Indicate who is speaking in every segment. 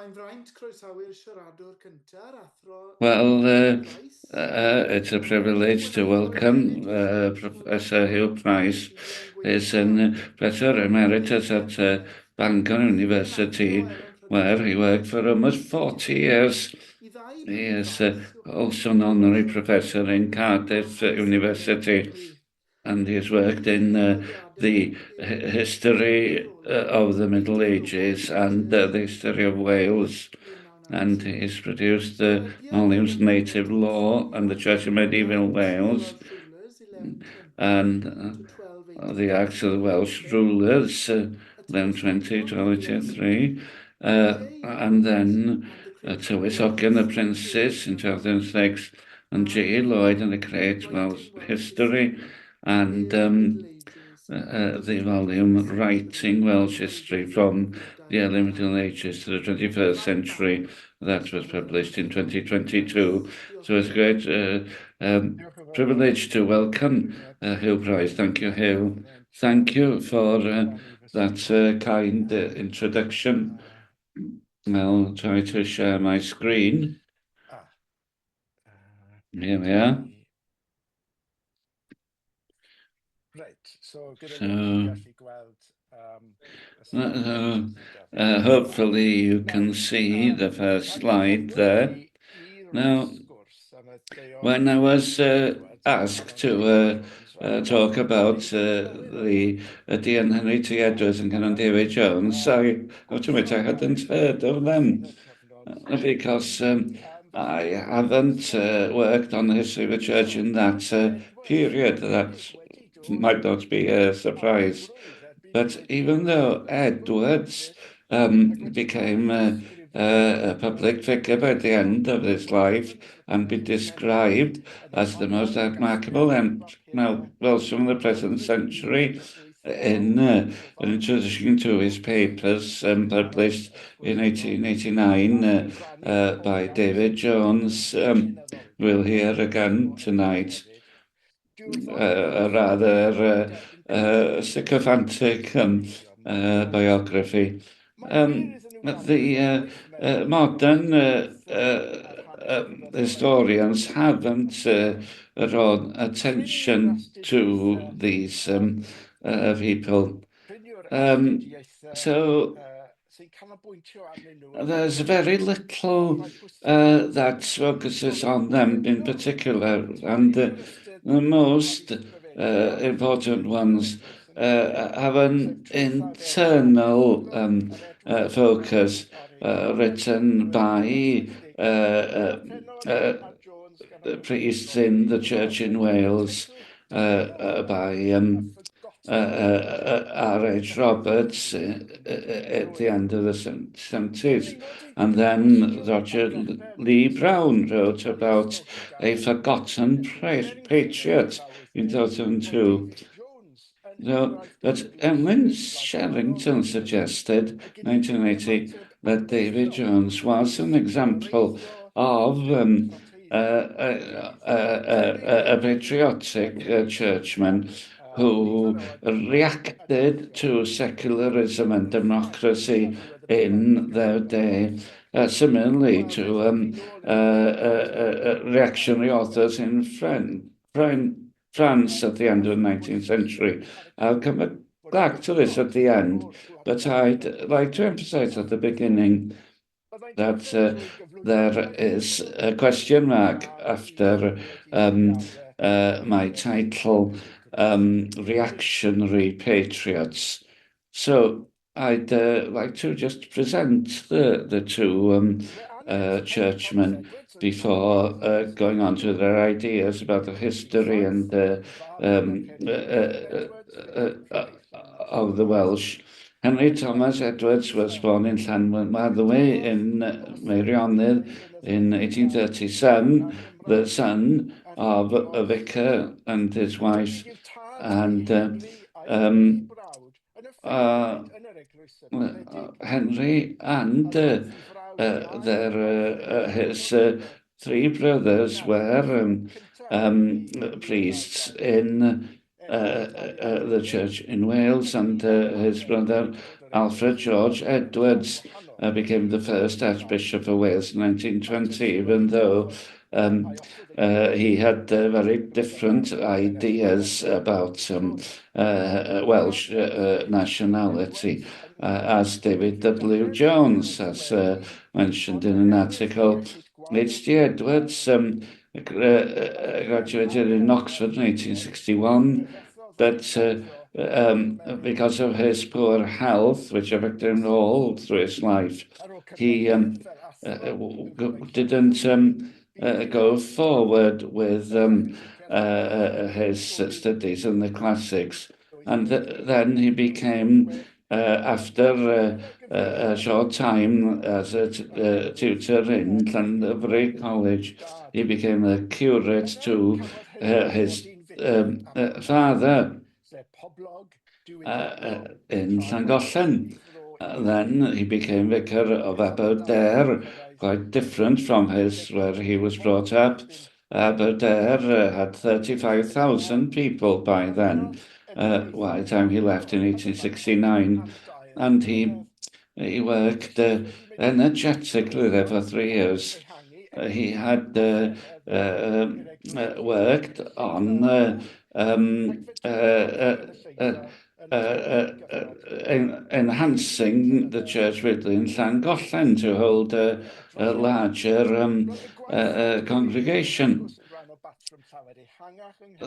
Speaker 1: mae'n fraint croesawu'r siaradwr cynta'r athro
Speaker 2: Well,
Speaker 1: Pryce.
Speaker 2: it's a privilege to welcome Professor Huw Pryce. He's an Professor Emeritus at Bangor University, where he worked for almost 40 years. He is also an honorary professor in Cardiff University, and he has worked in the history of the Middle Ages and the history of Wales. And he's produced the volumes Native Law and the Church of Medieval Wales, and the Acts of the Welsh Rulers, 1120 to 1283, and then Tywys Ogwen, the Princes in 2006, and G. Lloyd and the Great Welsh History, and the volume Writing Welsh History from the Early Middle Ages to the 21st Century, that was published in 2022. So it's a great privilege to welcome Huw Pryce. Thank you, Huw. Thank you for that kind introduction. I'll try to share my screen. Here we are.
Speaker 3: Right, so
Speaker 2: hopefully you can see the first slide there. Now, when I was asked to talk about the D.Densil Edwards and Canon David Jones, I have to admit I hadn't heard of them because I haven't worked on the history of the church in that period. That might not be a surprise. But even though Edwards became a public figure by the end of his life and be described as the most remarkable Welshman of the present century in an introduction to his papers published in 1889 by David Jones, we'll hear again tonight. A rather sycophantic biography. The modern historians haven't drawn attention to these people. So there's very little that focuses on them in particular, and the most important ones have an internal focus written by priests in the church in Wales, by R.H. Roberts at the end of the 70s. And then Roger Lee Brown wrote about a forgotten patriot in 2002. No, but Emlyn Sherrington suggested, 1980, that David Jones was an example of a patriotic churchman who reacted to secularism and democracy in their day, similarly to reactionary authors in France at the end of the 19th century. I'll come back to this at the end, but I'd like to emphasize at the beginning that there is a question mark after my title, Reactionary Patriots. So I'd like to just present the two churchmen before going on to their ideas about the history and of the Welsh. Henry Thomas Edwards was born in Llanwadwy in Meirionydd in 1837, the son of a vicar and his wife, and Henry and his three brothers were priests in the church in Wales, and his brother Alfred George Edwards became the first Archbishop of Wales in 1920, even though he had very different ideas about Welsh nationality, as David W. Jones has mentioned in an article. H.G. Edwards graduated in Oxford in 1861, but because of his poor health, which affected him all through his life, he didn't go forward with his studies in the classics. And then he became, after a short time as a tutor in Llandovery College, he became a curate to his father in Llangollen. Then he became vicar of Aberdare, quite different from where he was brought up. Aberdare had 35,000 people by then, by the time he left in 1869, and he worked energetically there for 3 years. He had worked on enhancing the church within Llangollen to hold a larger congregation.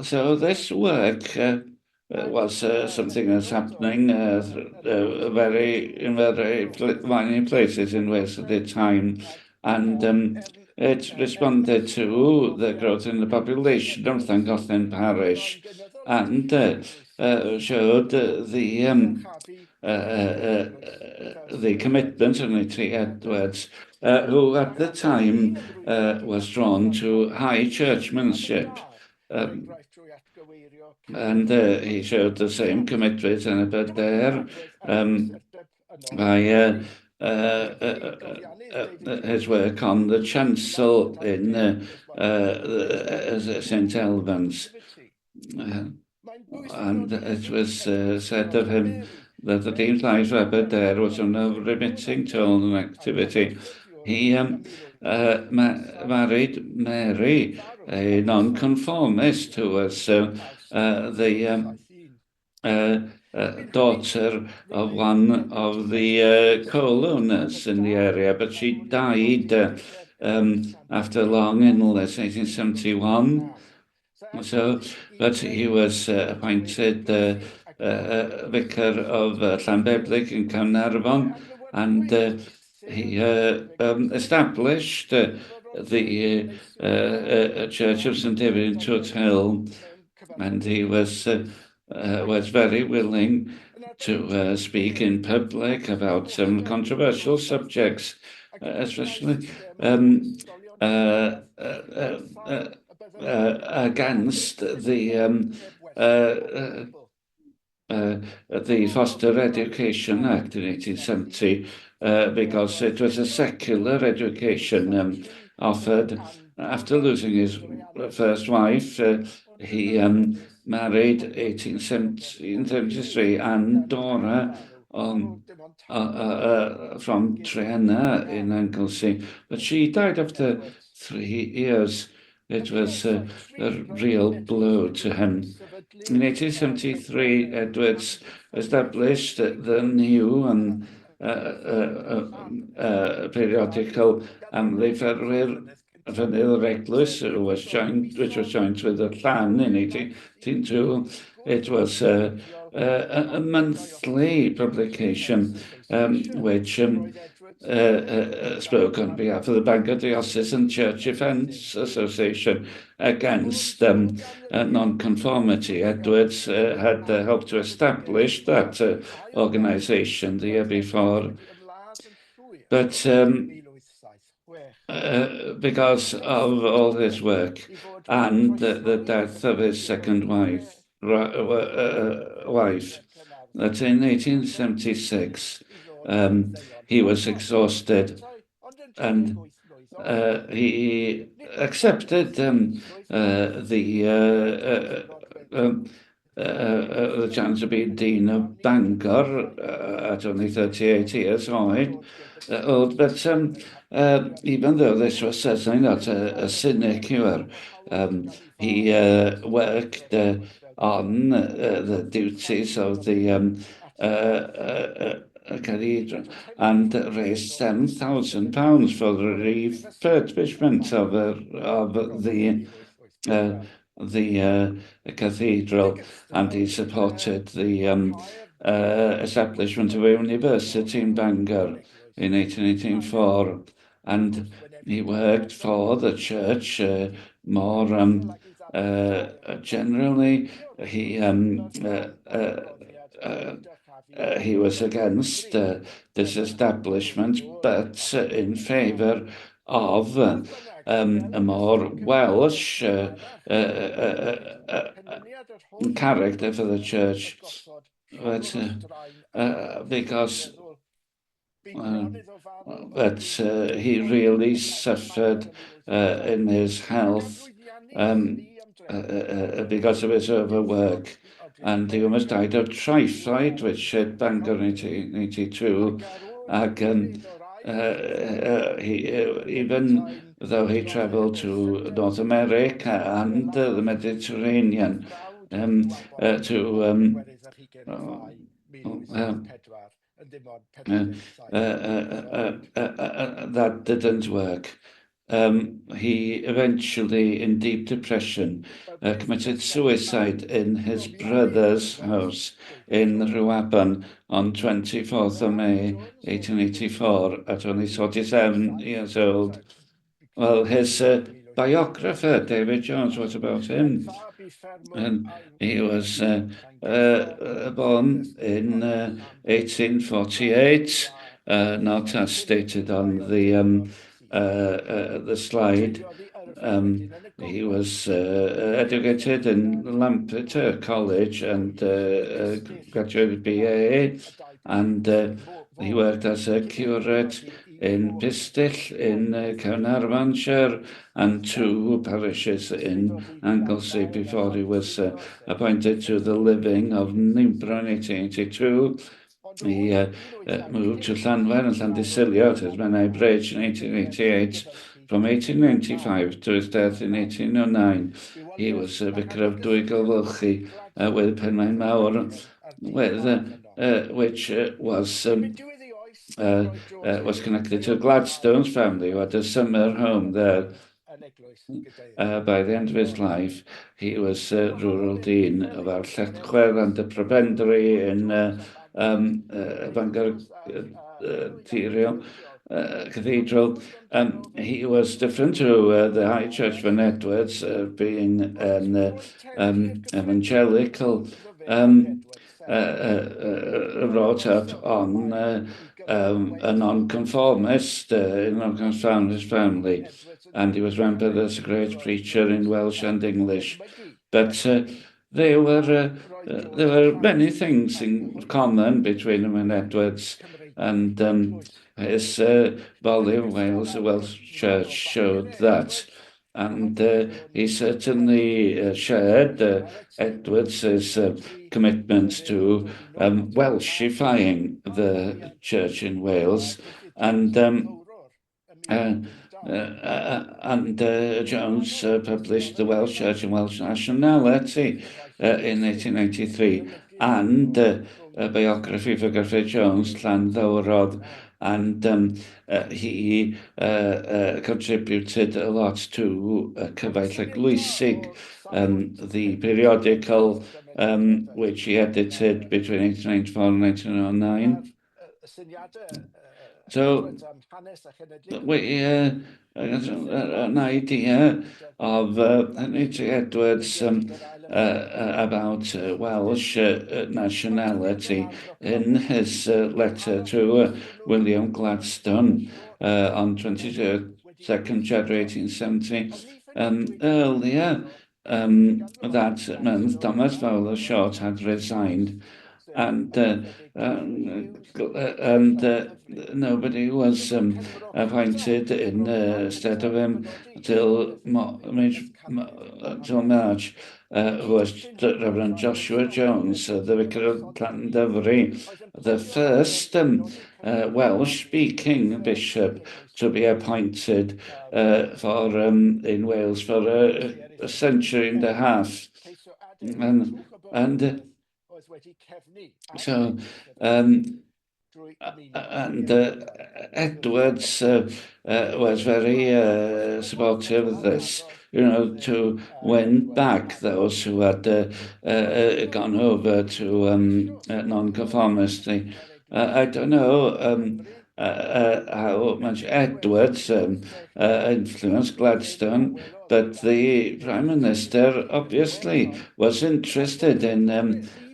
Speaker 2: So this work was something that's happening in very many places in Wales at the time, and it responded to the growth in the population of Llangollen parish, and showed the commitment of H.G. Edwards, who at the time was drawn to high churchmanship. And he showed the same commitment in Aberdare by his work on the chancel in St. Albans. And it was said of him that the Dean's life of Aberdare was an unremitting tone and activity. He married Mary, a nonconformist who was the daughter of one of the coal owners in the area, but she died after a long illness, 1871. So, but he was appointed vicar of Llanbeblig in Caernarfon, and he established the Church of St David in Tooth Hill, and he was very willing to speak in public about some controversial subjects, especially against the Foster Education Act in 1870, because it was a secular education offered. After losing his first wife, he married 1873 Anne Dora from Trehenna in Anglesey, but she died after 3 years. It was a real blow to him. In 1873, Edwards established the new and periodical Lampeter Reclus, which was joined with the Llan in 1802. It was a monthly publication which spoke on behalf of the Bangor Diocesan Church Defence Association against non-conformity. Edwards had helped to establish that organisation the year before, but because of all his work and the death of his second wife, that in 1876 he was exhausted, and he accepted the chance of being Dean of Bangor at only 38 years old. But even though this was certainly not a sinecure, he worked on the duties of the cathedral and raised £7,000 for the refurbishment of the cathedral, and he supported the establishment of a university in Bangor in 1884, and he worked for the church more generally. He was against this establishment, but in favour of a more Welsh character for the church, but because he really suffered in his health because of his overwork, and he almost died of typhoid, which hit Bangor in 1882. Even though he travelled to North America and the Mediterranean that didn't work. He eventually, in deep depression, committed suicide in his brother's house in Rowland on 24th of May 1884 at only 47 years old. Well, his biographer, David Jones, what about him? And he was born in 1848, not as stated on the slide. He was educated in Lampeter College and graduated BA, and he worked as a curate in Pistill in Caernarfonshire and 2 parishes in Anglesey before he was appointed to the living of Newborough in 1882. He moved to Llanwer and Llandyssilio at his Menai Bridge in 1888. From 1895 to his death in 1809, he was vicar of Dwygolfylchi with Penmaen Mawr, which was connected to Gladstone's family, who had a summer home there. By the end of his life, he was rural dean of our Lletchwer and the prebendary in Bangor Cathedral. He was different to the High Church Van Edwards, being an evangelical, brought up on a nonconformist family, and he was remembered as a great preacher in Welsh and English. But there were many things in common between him and Edwards, and his volume Wales, the Welsh Church, showed that. And he certainly shared Edwards's commitment to Welshifying the church in Wales, and Jones published The Welsh Church and Welsh Nationality in 1893, and a biography for Griffith Jones, Llanddowrod, and he contributed a lot to Cyfaill Eglwysig, the periodical which he edited between 1894 and 1909. So we an idea of Henry T. Edwards about Welsh nationality in his letter to William Gladstone on 22nd January 1870. Earlier that month, Thomas Fowler Short had resigned nobody was appointed instead of him till March. Was Reverend Joshua Jones, the Vicar of Llandovery, the first Welsh-speaking bishop to be appointed in Wales for a century and a half. And so Edwards was very supportive of this, to win back those who had gone over to non-conformity. I don't know how much Edwards influenced Gladstone, but the Prime Minister obviously was interested in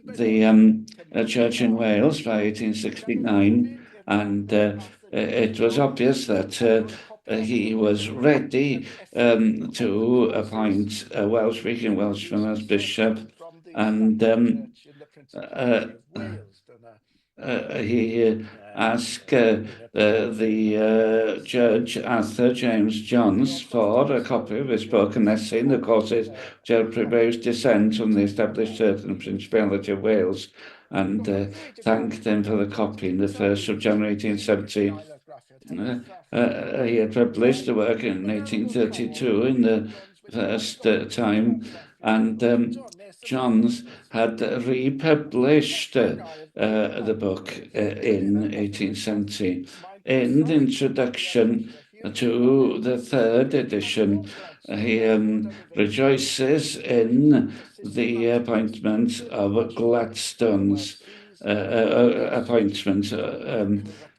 Speaker 2: the church in Wales by 1869, and it was obvious that he was ready to appoint a Welsh-speaking Welshman as bishop, and he asked the judge Arthur James Johns for a copy of his book, an essay in the courses which proposed dissent from the established church and Principality of Wales, and thanked him for the copy in the 1st of January 1870. He had published the work in 1832 in the first time, and Johns had republished the book in 1870. In the introduction to the 3rd edition, he rejoices in the appointment of Gladstone's appointment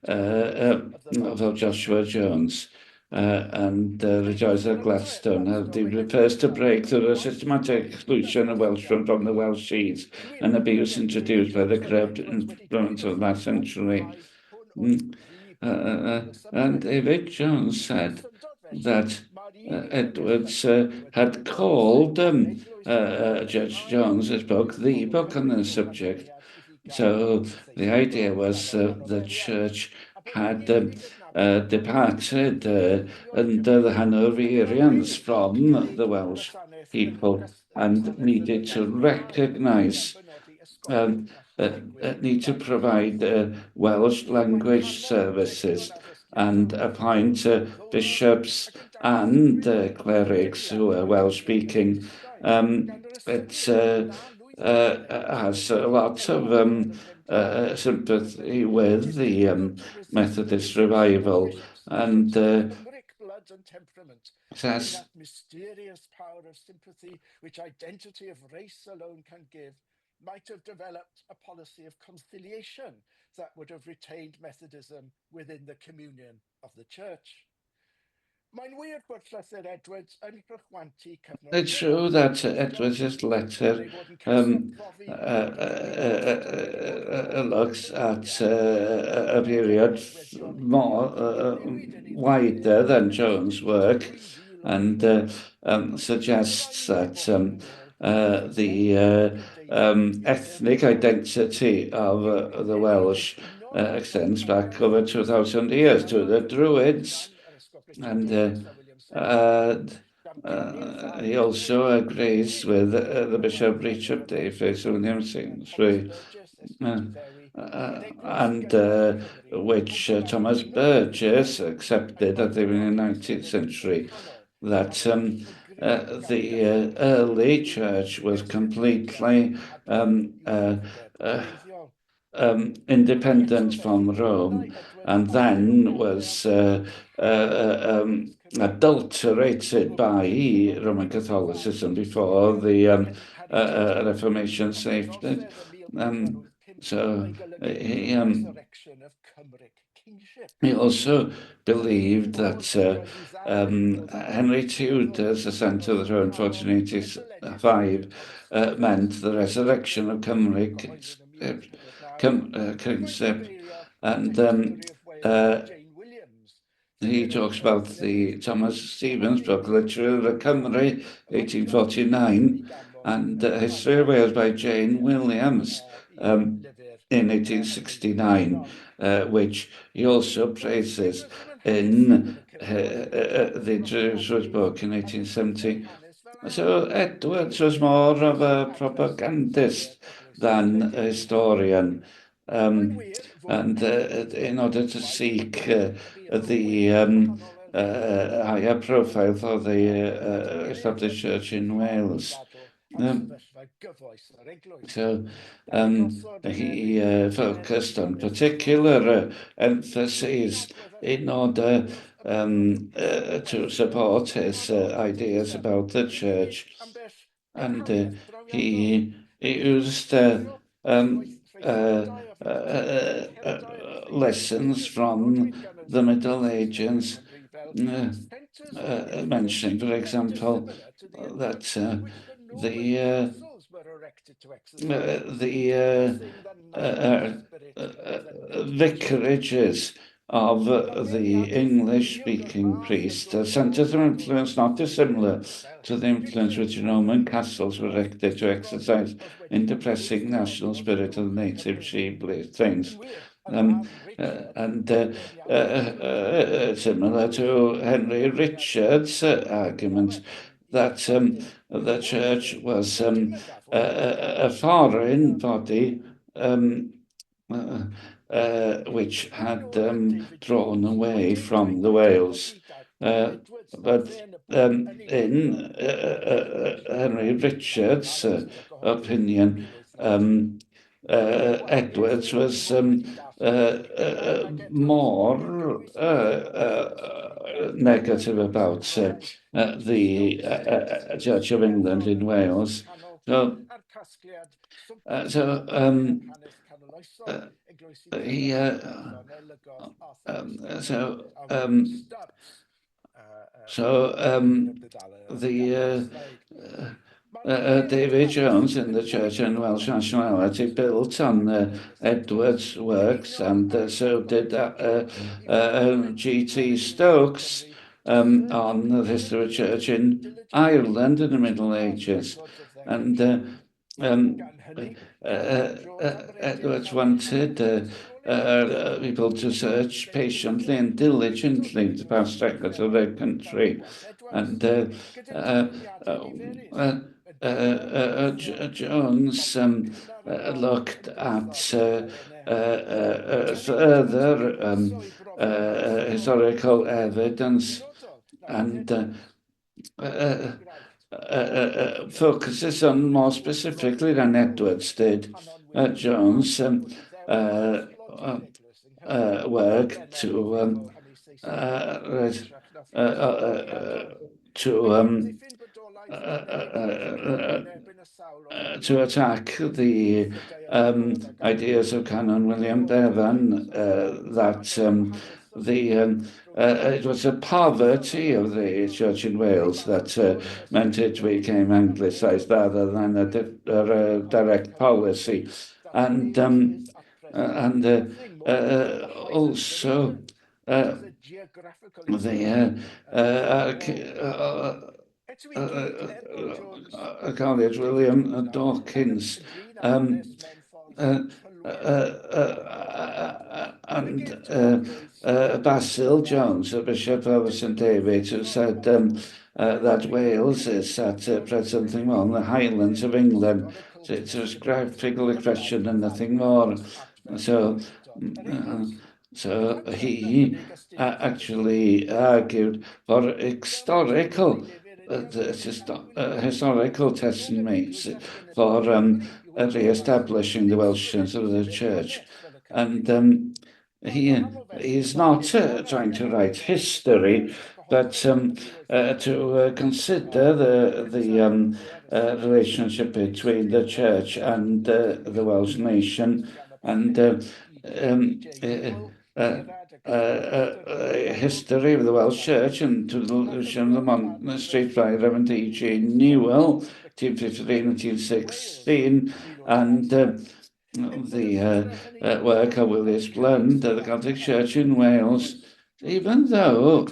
Speaker 2: of Joshua Jones, and rejoices that Gladstone had the first to break through a systematic exclusion of Welshmen from the Welsh seas, an abuse introduced by the corrupt influence of that century. And David Jones said that Edwards had called Judge Jones's book the book on the subject. So the idea was the church had departed under the Hanoverians from the Welsh people and needed to recognise need to provide Welsh language services and appoint bishops and clerics who are Welsh-speaking. It has a lot of sympathy with the Methodist revival, and says
Speaker 3: that mysterious power of sympathy which identity of race alone can give might have developed a policy of conciliation that would have retained Methodism within the communion of the church.
Speaker 2: It's true that Edwards' letter looks at a period more wider than Jones' work, and suggests that the ethnic identity of the Welsh extends back over 2,000 years to the Druids, and he also agrees with the bishopric of Davies, William Sainsbury, and which Thomas Burgess accepted at the 19th century, that the early church was completely independent from Rome, and then was adulterated by Roman Catholicism before the Reformation saved it. So he also believed that Henry Tudor's ascent to the throne in 1485 meant the resurrection of kingship, and he talks about the Thomas Stevens book, Literature of Cymru, 1849, and History of Wales by Jane Williams. in 1869, which he also praises in the Jerusalem book in 1870. So Edwards was more of a propagandist than a historian. And in order to seek the higher profile for the established church in Wales. So he focused on particular emphases in order to support his ideas about the church, and he used lessons from the Middle Ages, mentioning, for example, that vicarages of the English-speaking priests are centres of influence not dissimilar to the influence which Roman castles were erected to exercise in depressing national spirit of the native chieftains. Similar to Henry Richards' argument that the church was a foreign body which had drawn away from the Wales. But in Henry Richards' opinion, Edwards was more negative about the Church of England in Wales. David Jones in the Church and Welsh Nationality built on Edwards' works, and so did G.T. Stokes on the history of the church in Ireland in the Middle Ages. And Edwards wanted people to search patiently and diligently the past records of their country. And Jones looked at further historical evidence and focuses on more specifically than Edwards did. Jones work to attack the ideas of Canon William Bevan that it was a poverty of the church in Wales that meant it became anglicised rather than a direct policy, and also College William Dawkins and Basil Jones, the Bishop of St David, who said that Wales is at present nothing more than the Highlands of England. It's a graphical expression and nothing more. So he actually argued for historical testimonies for re-establishing the Welsh sense of the church. And he is not trying to write history, but to consider the relationship between the church and the Welsh nation, and history of the Welsh Church and to the illusion of the monastery by Reverend E.J. Newell, 1815-1816, and the work of Willis Blunt, the Catholic Church in Wales, even though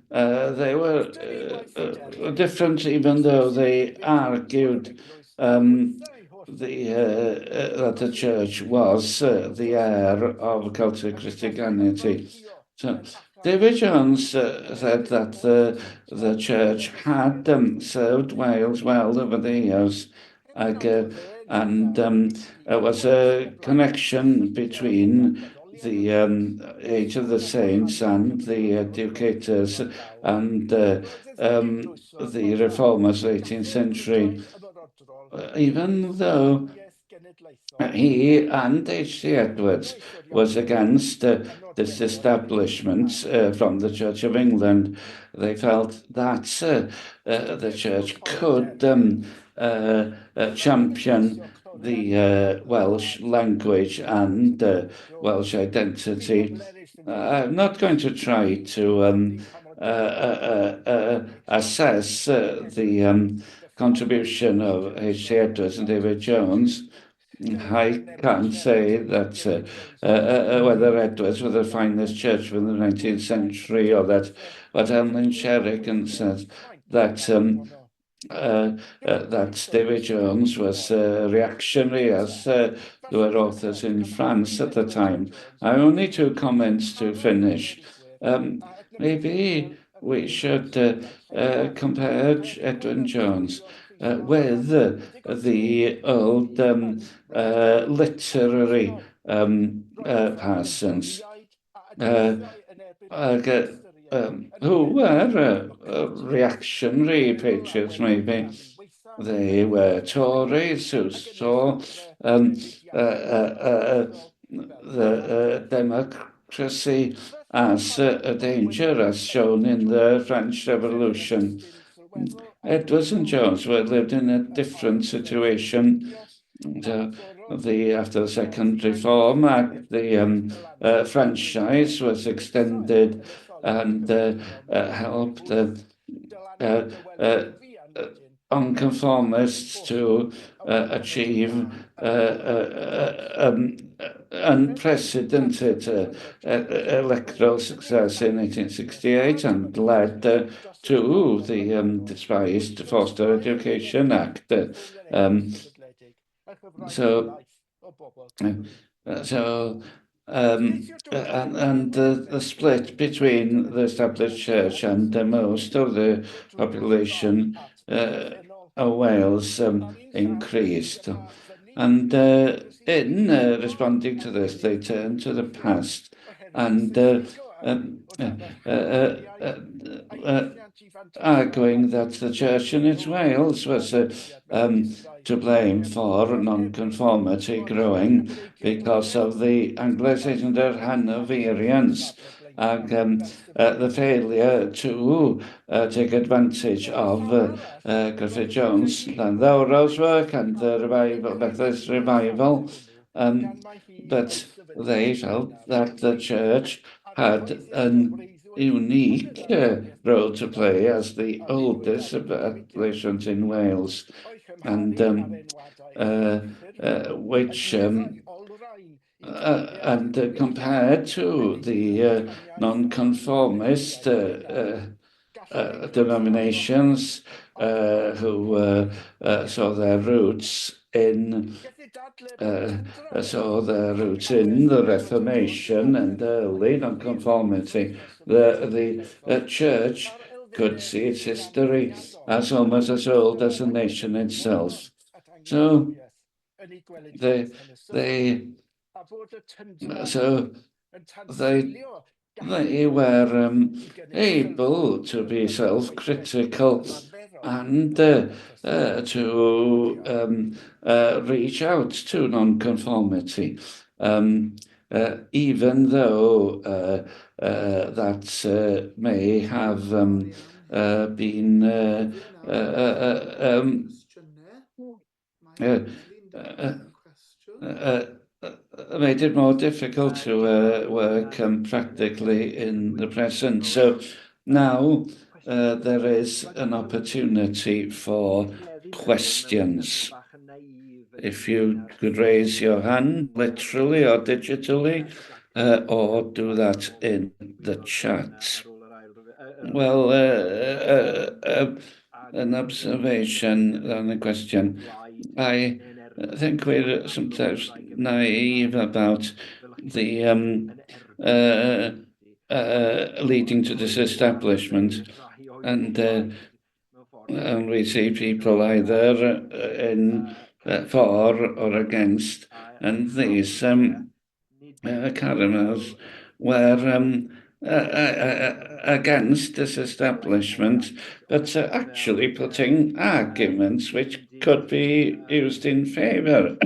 Speaker 2: they were different, even though they argued that the church was the heir of Celtic Christianity. So David Jones said that the church had served Wales well over the years, and there was a connection between the age of the saints and the educators and the reformers, 18th century. Even though he and H.C. Edwards was against this establishment from the Church of England, they felt that the church could champion the Welsh language and Welsh identity. I'm not going to try to assess the contribution of H.C. Edwards and David Jones. I can't say that whether Edwards was the finest church from the 19th century, or that what Elman Sheridan says that that David Jones was reactionary, as there were authors in France at the time. I have only 2 comments to finish. Maybe we should compare Edwin Jones with the old literary persons who were reactionary patriots, maybe. They were Tories who saw the democracy as a danger, as shown in the French Revolution. Edwards and Jones lived in a different situation. After the Second Reform Act, the franchise was extended and helped nonconformists to achieve unprecedented electoral success in 1868 and led to the despised Foster Education Act. The split between the established church and most of the population of Wales increased. And in responding to this, they turned to the past and arguing that the church in its Wales was to blame for non-conformity growing because of the Anglicisation of Hanoverians and the failure to take advantage of Griffith Jones' Llanddowror's work and the revival, Methodist revival, but they felt that the church had an unique role to play as the oldest establishment in Wales, and which compared to the non-conformist denominations who saw their roots in the Reformation and early nonconformity. The church could see its history as almost as old as the nation itself. So they were able to be self-critical and to reach out to nonconformity, even though that may have been made it more difficult to work practically in the present. So now there is an opportunity for questions. If you could raise your hand, literally or digitally, or do that in the chat. Well, an observation and a question. I think we're sometimes naive about the leading to disestablishment, and we see people either for or against, and these caramels were against disestablishment, but actually putting arguments which could be used in favour,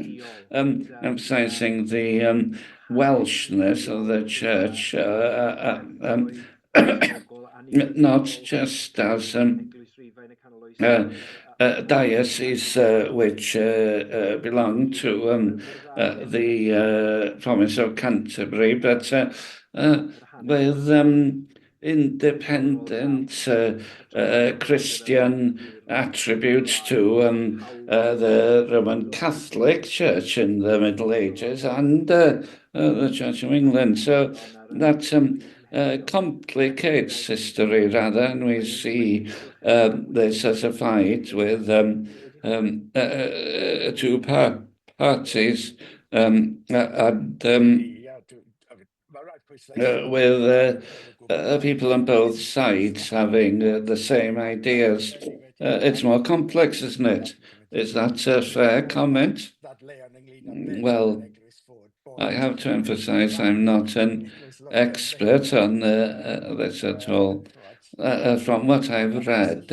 Speaker 2: emphasising the Welshness of the church, not just as diocese which belong to the province of Canterbury, but with independent Christian attributes to the Roman Catholic Church in the Middle Ages and the Church of England. So that complicates history rather, and we see this as a fight with two parties and with people on both sides having the same ideas. It's more complex, isn't it? Is that a fair comment? Well, I have to emphasize I'm not an expert on this at all. From what I've read,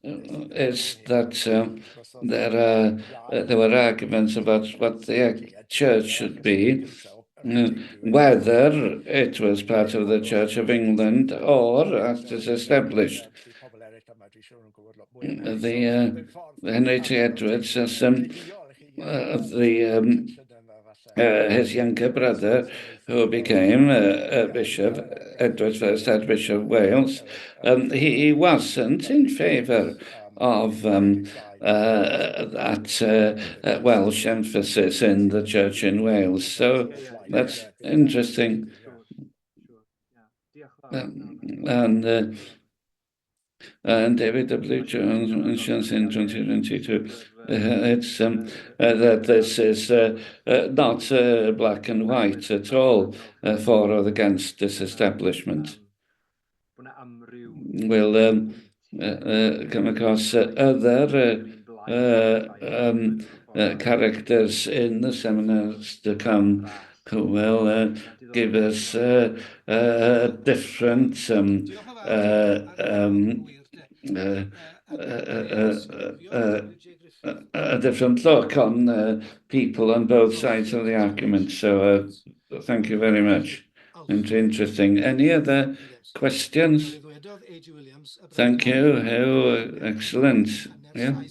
Speaker 2: is that there were arguments about what the church should be, whether it was part of the Church of England or as it is established. The Henry T. Edwards, his younger brother, who became a bishop, Edward I, Bishop of Wales, he wasn't in favour of that Welsh emphasis in the church in Wales. So that's interesting. And David W. Jones mentions in 2022 it's that this is not black and white at all for or against disestablishment. We'll come across other characters in the seminars to come who will give us different a different look on people on both sides of the argument. So thank you very much. Interesting. Any other questions? Thank you, Huw. Excellent. Yeah.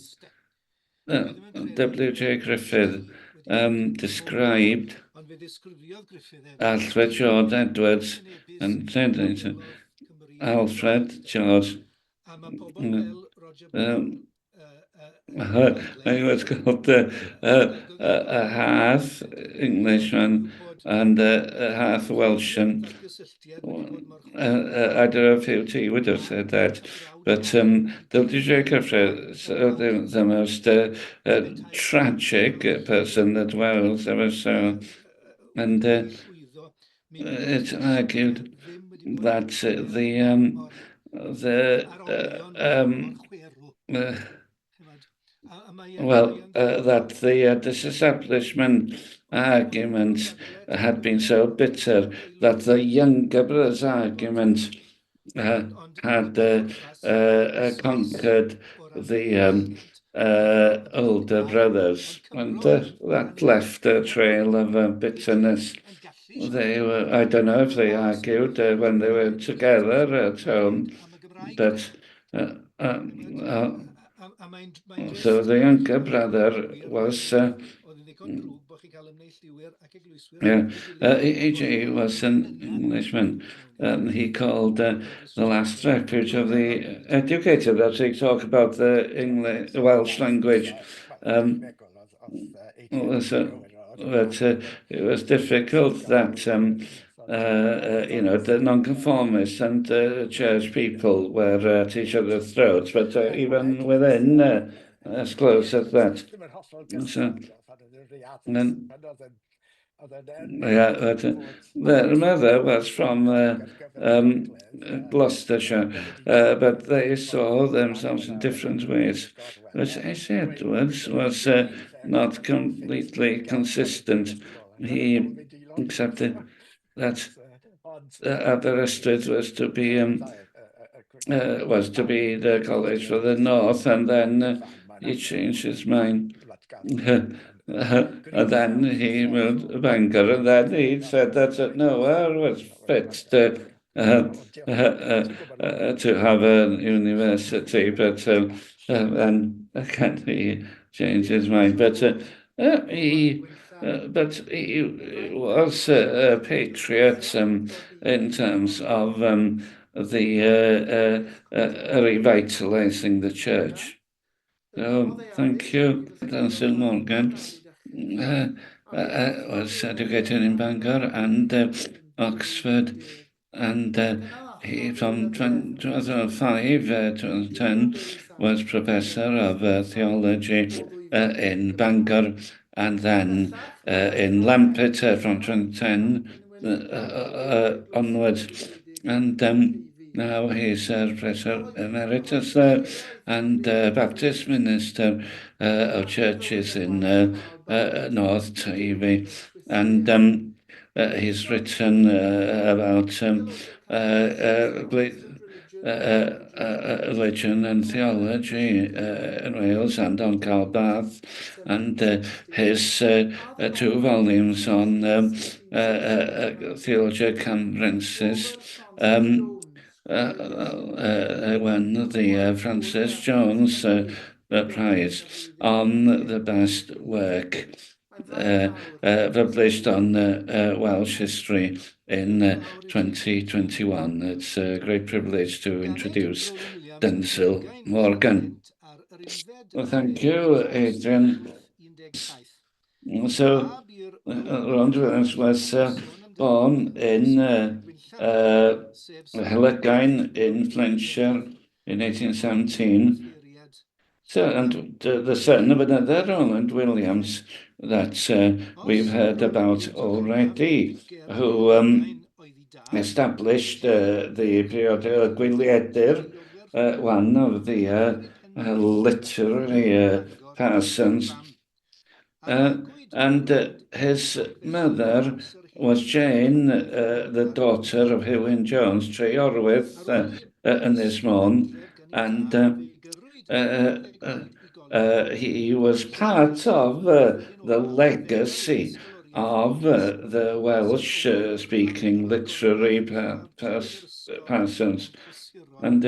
Speaker 2: W.J. Griffith described Alfred George Edwards and said Alfred George. He was called a half Englishman and a half Welsh. And I don't know if he would have said that, but W.J. Griffith is the most tragic person that Wales ever saw. And it's argued that that the disestablishment argument had been so bitter that the younger brother's argument had conquered the older brothers, and that left a trail of bitterness. They were, I don't know if they argued when they were together at home, but so the younger brother was E.G. was an Englishman. He called the last refuge of the educated. As he talked about the Welsh language. But it was difficult that the nonconformists and church people were at each other's throats, but even within, as close as that. So, then, the mother was from Gloucestershire, but they saw themselves in different ways, which I said was not completely consistent. He accepted that Aberystwyth was to be the college for the north, and then he changed his mind. And then he moved to Bangor, and then he said that nowhere was fit to have a university, but then again he changed his mind. But he was a patriot in terms of revitalizing the church. So, thank you, D.Densil Morgan. Was educated in Bangor and Oxford, and he from 2005 to 2010 was professor of theology in Bangor, and then in Lampeter from 2010 onwards, and now he's Professor Emeritus there and Baptist Minister of churches in North Tavy. And he's written about religion and theology in Wales and on Calbath, and his 2 volumes on Theologia Cambrensis won the Francis Jones Prize on the best work published on Welsh history in 2021. It's a great privilege to introduce D.Densil Morgan. Well, thank you, Adrian. So, Rowland was born in Helygain in Flintshire in 1817. So, and the son of another Rowland Williams that we've heard about already, who established the periodical Gwyliadur, one of the literary persons. And his mother was Jane, the daughter of Huw Jones, Treorwydd, Ynys Môn, and he was part of the legacy of the Welsh-speaking literary persons. And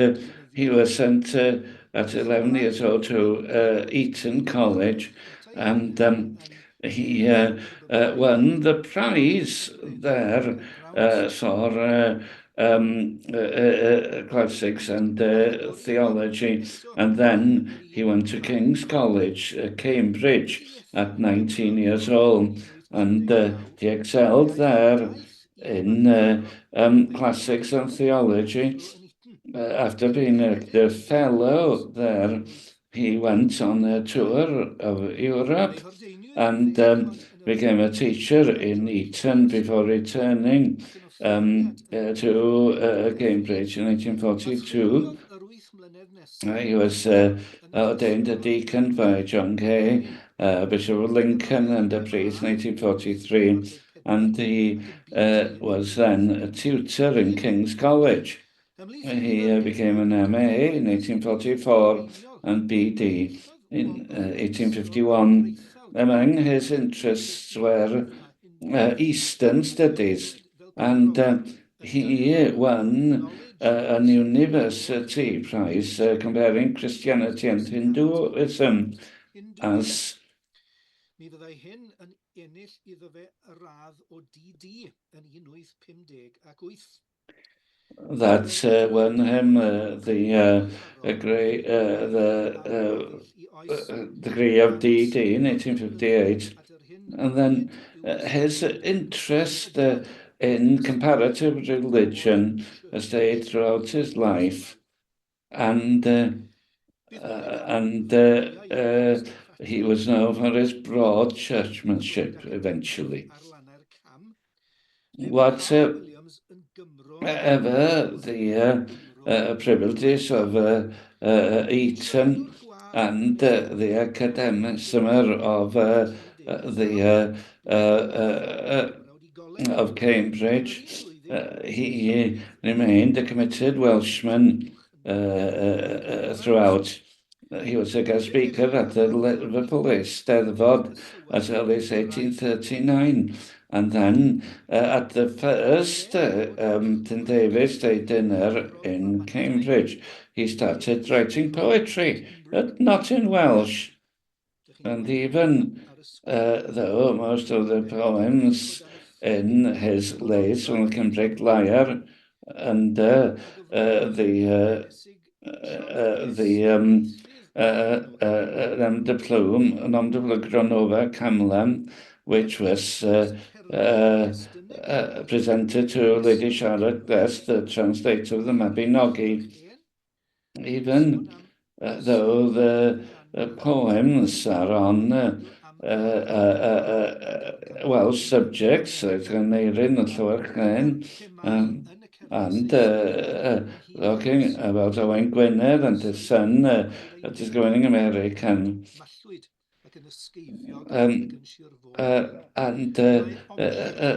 Speaker 2: he was sent at 11 years old to Eton College, and he won the prize there for classics and theology, and then he went to King's College, Cambridge, at 19 years old, and he excelled there in classics and theology. After being a fellow there, he went on a tour of Europe and became a teacher in Eton before returning to Cambridge in 1842. He was ordained a deacon by John Gay, Bishop of Lincoln, and a priest in 1843, and he was then a tutor in King's College. He became an MA in 1844 and BD in 1851. Among his interests were Eastern studies, and he won an university prize comparing Christianity and Hinduism as mi fyddai hyn yn ennill iddo fe y radd o DD yn 1858. That won him the degree of DD in 1858, and then his interest in comparative religion stayed throughout his life, and he was known for his broad churchmanship eventually. Whatever the privileges of Eton and the academicism of Cambridge, he remained a committed Welshman throughout. He was a guest speaker at the Liverpool Eisteddfod as early as 1839, and then at the first St David's Day dinner in Cambridge, he started writing poetry, but not in Welsh. And even though most of the poems in his lays from the Cymric Lyre and the Nom de Gronova Camlan, which was presented to Lady Charlotte Guest, the translator of the Mabinogi. Even though the poems are on Welsh subjects, like Aneirin and Llywelyn, and talking about Owain Gwynedd and his son that is going American. And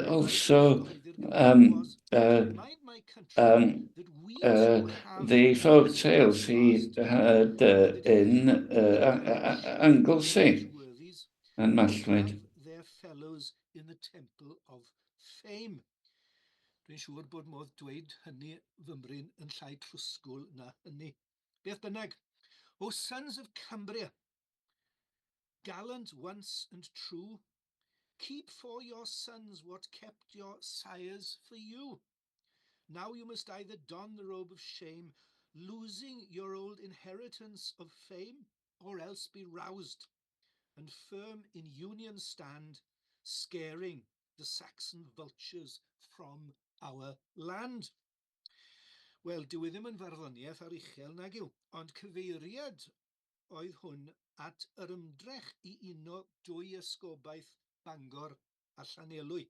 Speaker 2: also the folk tales he had in Anglesey and Mallwyd.
Speaker 3: Their fellows in the Temple of Fame. Dwi'n siŵr bod modd dweud hynny fymryn yn llai trwsgwl na hynny. Beth bynnag, O sons of Cumbria, gallant once and true, keep for your sons what kept your sires for you. Now you must either don the robe of shame, losing your old inheritance of fame, or else be roused and firm in union stand, scaring the Saxon vultures from our land. Wel, dyw e ddim yn farddoniaeth ar uchel nag yw, ond cyfeiriad oedd hwn at yr ymdrech I uno dwy esgobaeth Bangor a Llanelwy,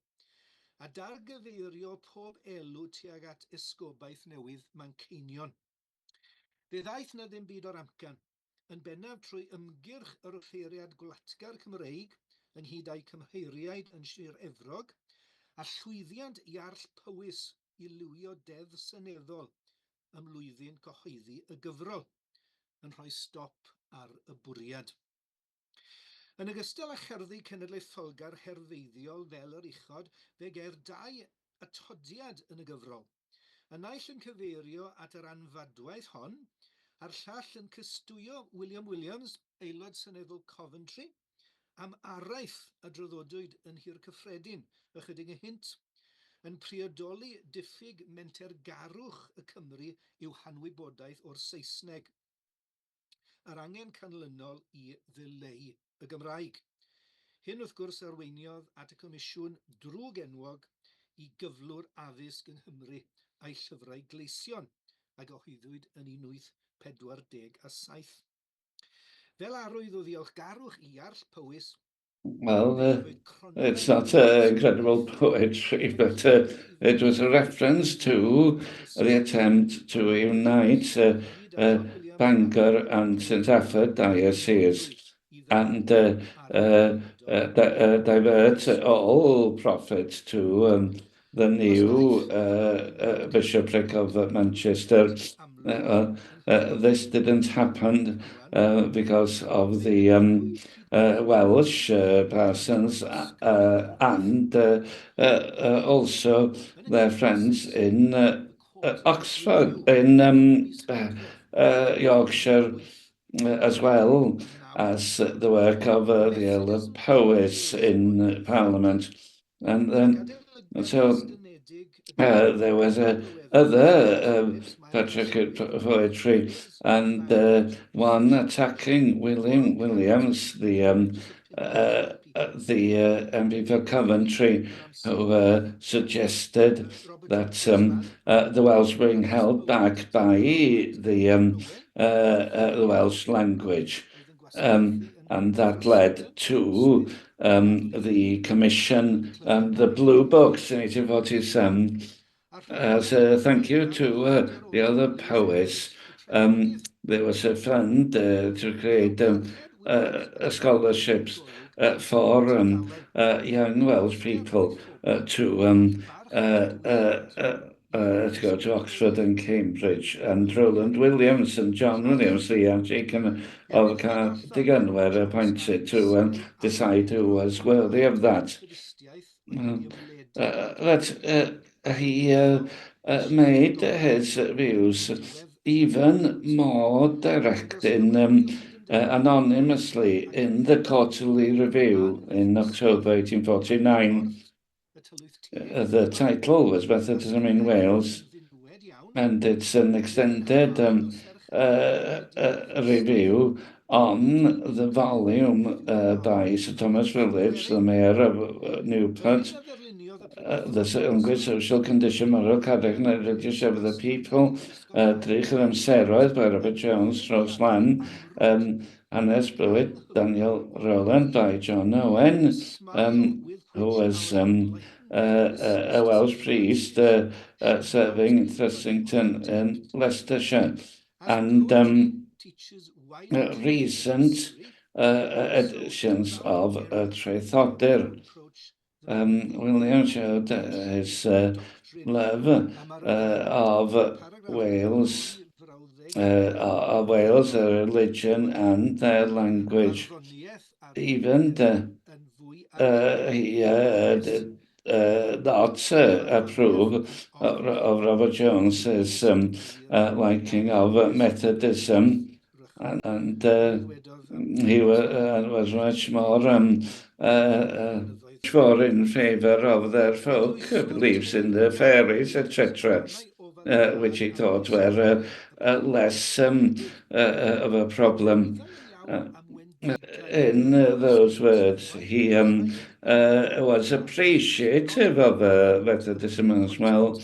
Speaker 3: a dargyfeirio pob elw tuag at esgobaeth newydd Manceinion. Fe ddaeth na ddim byd o'r amcan, yn bennaf trwy ymgyrch yr offeiriad gwlatgar Cymreig ynghyd â'i cymheiriaid yn Sir Efrog, a llwyddiant Iarll Powys I liwio deddf seneddol ymlwyddyn cyhoeddi y gyfrol, yn rhoi stop ar y bwriad. Yn ogystal â cherddi cenedlaetholgar herfeiddiol fel yr uchod, fe ger dau atodiad yn y gyfrol. Y naill yn cyfeirio at yr anfadwaith hon, a'r llall yn cystwyo William Williams, aelod seneddol Coventry, am araith a draddodwyd yn Hir Cyffredin, ychydig hynt, yn priodoli diffyg mentergarwch y Cymru i'w hanwybodaeth o'r Saesneg, yr angen canlynol I ddileu y Gymraeg. Hyn wrth gwrs arweiniodd at y Comisiwn drwg enwog I gyflwr addysg yng Nghymru a'i llyfrau gleision a gyhoeddwyd yn 1847. Fel arwydd o ddiolchgarwch I Iarll Powys,
Speaker 2: well, it's not incredible poetry, but it was a reference to the attempt to unite Bangor and St Afford diocese and divert all profit to the new bishopric of Manchester. This didn't happen because of the Welsh parsons and also their friends in Oxford, in Yorkshire, as well as the work of the Earl of Powys in Parliament. And so there was other patriotic poetry, and one attacking William Williams, the the MP for Coventry, who suggested that the Welsh were being held back by the Welsh language. And that led to the commission, the Blue Books in 1847. So thank you to the other poets. There was a fund to create scholarships for young Welsh people to go to Oxford and Cambridge, and Rowland Williams and John Williams, the Archdeacon of Cardigan, were appointed to decide who was worthy of that. He made his views even more direct anonymously in the Quarterly Review in October 1849. The title was Methodism in Wales, and it's an extended review on the volume by Sir Thomas Village, the Mayor of Newport, the language, social condition, moral character, and religious of the people, Drych yr Amseroedd by Robert Jones, Rose Lan, Hanes Bywyd, Daniel Rowland by John Owen, who was a Welsh priest serving in Thrussington in Leicestershire, and recent editions of Traethodir. William showed his love of Wales, their religion and their language. Even he did not approve of Robert Jones's liking of Methodism, and he was much more in favour of their folk beliefs in the fairies, etc., which he thought were less of a problem. In those words, he was appreciative of Methodism as well,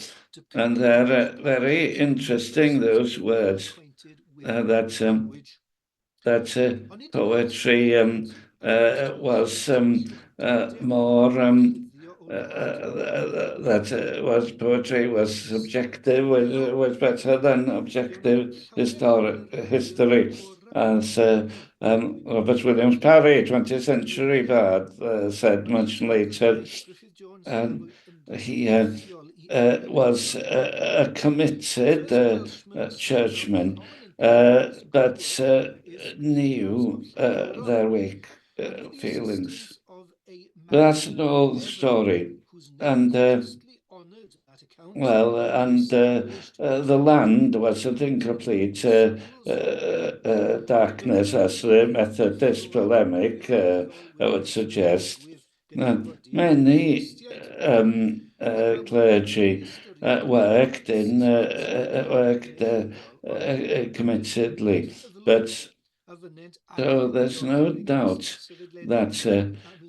Speaker 2: and they're very interesting, those words, that poetry was more poetry was subjective, was better than objective history, as Robert Williams Parry, 20th century bard, said much later. He was a committed churchman, but knew their weak feelings. But that's an old story. And the land was an incomplete darkness, as the Methodist polemic would suggest. Many clergy worked committedly, but so there's no doubt that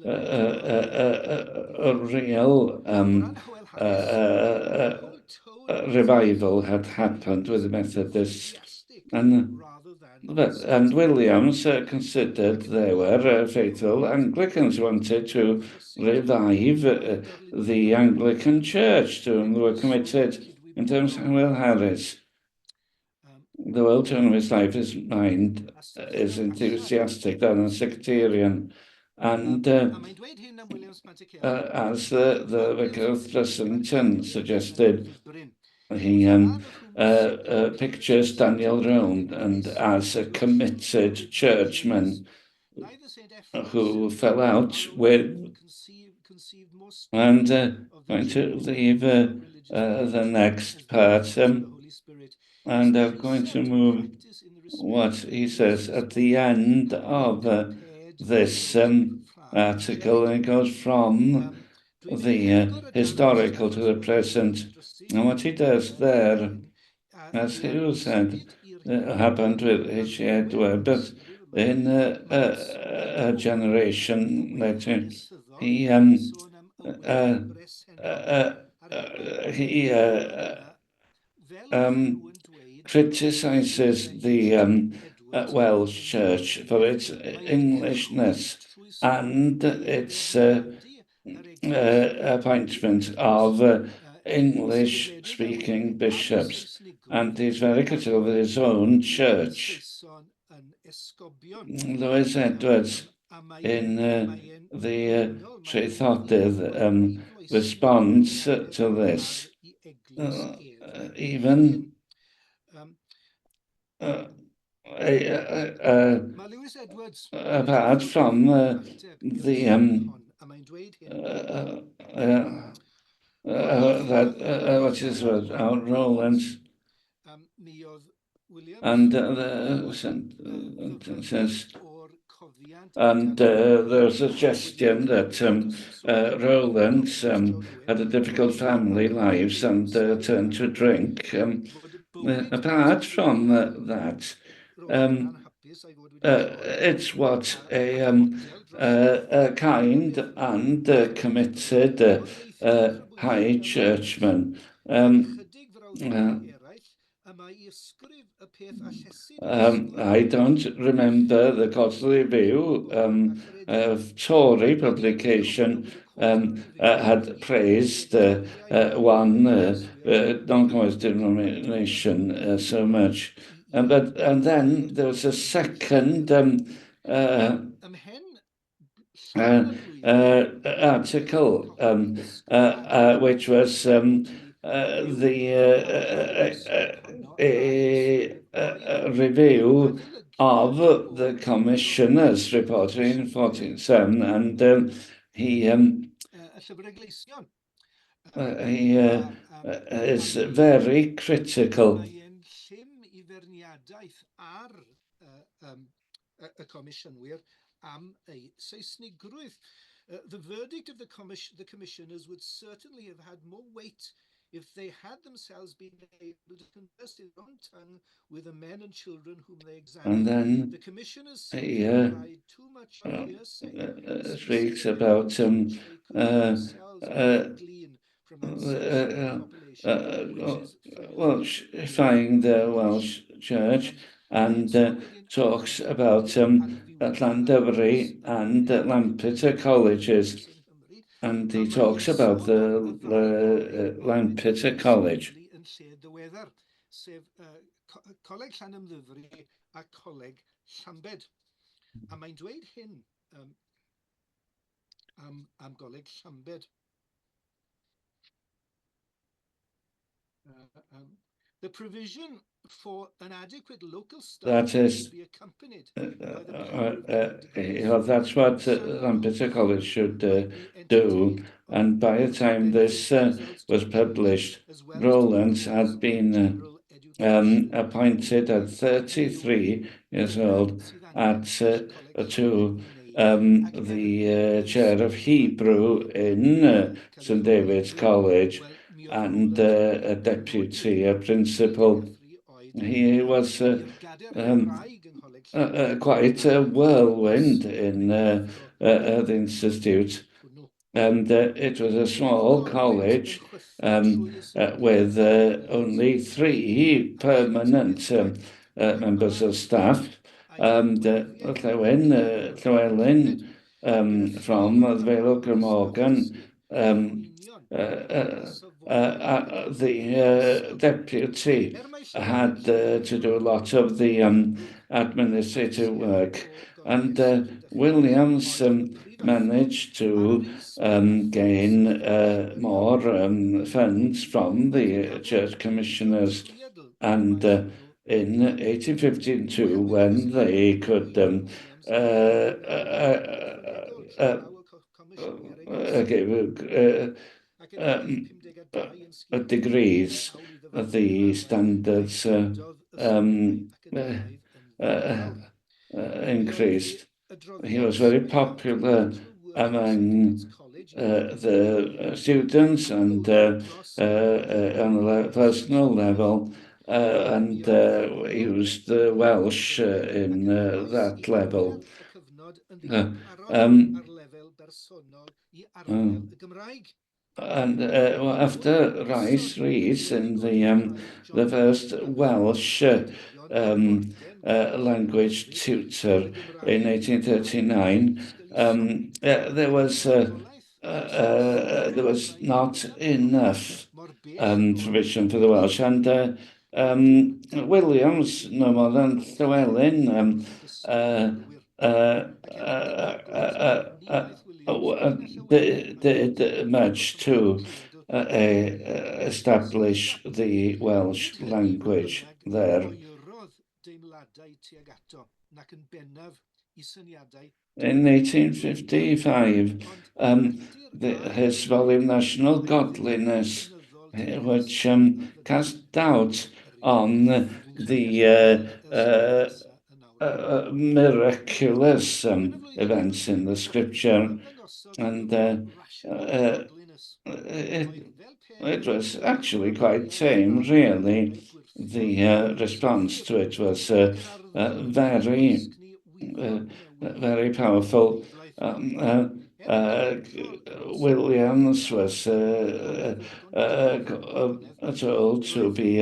Speaker 2: a real revival had happened with the Methodists, and Williams considered they were faithful Anglicans who wanted to revive the Anglican Church, to whom they were committed. In terms of Will Harris, the world tone of his life, his mind is enthusiastic and sectarian, and as the Vicar of Thrussington suggested, he pictures Daniel Rowland and as a committed churchman who fell out with, and going to leave the next part, and I'm going to move what he says at the end of this article, and it goes from the historical to the present. And what he does there, as Huw said, happened with H. Edward, but in a generation later. He criticizes the Welsh church for its Englishness and its appointment of English-speaking bishops, and he's very critical of his own church. Lewis Edwards, in the Traethodydd, responds to this, even apart from what is it, Rowland, and the sentences. And there's a suggestion that Rowland had a difficult family lives and turned to drink. Apart from that, it's what a kind and committed high churchman I don't remember the quarterly review of Tory publication had praised one non-communist denomination so much. And then there was a second article which was a review of the commissioner's report in 1407, and he is very critical.
Speaker 4: The verdict of the commissioners would certainly have had more weight if they had themselves been able to converse in their own tongue with the men and children whom they examined.
Speaker 2: And then
Speaker 4: the commissioners relied too much on hearsay,
Speaker 2: speaks about Welshifying the Welsh church, and talks about Llandovery and Lampeter colleges, and he talks about the Lampeter College.
Speaker 4: Coleg Llandovery a Coleg Llambed. A mae'n dweud hyn am Coleg Llambed. The provision for an adequate local staff should be accompanied
Speaker 2: that's what Lampeter College should do. And by the time this was published, Rowland had been appointed at 33 years old to the chair of Hebrew in St David's College, and a deputy, a principal. He was quite a whirlwind in the Institute, and it was a small college with only 3 permanent members of staff, and Llewellyn from the Vale of Glamorgan, the deputy had to do a lot of the administrative work, and Williams managed to gain more funds from the church commissioners, and in 1852, when they could give degrees, the standards increased. He was very popular among the students, and on a personal level, and used the Welsh in that level. And after Rice, Rhys in the first Welsh language tutor in 1839, there was not enough provision for the Welsh, and Williams, no more than Llywelyn, did much to establish the Welsh language there. In 1855, his volume National Godliness, which cast doubt on the miraculous events in the scripture, and it was actually quite tame, really. The response to it was very powerful. Williams was told to be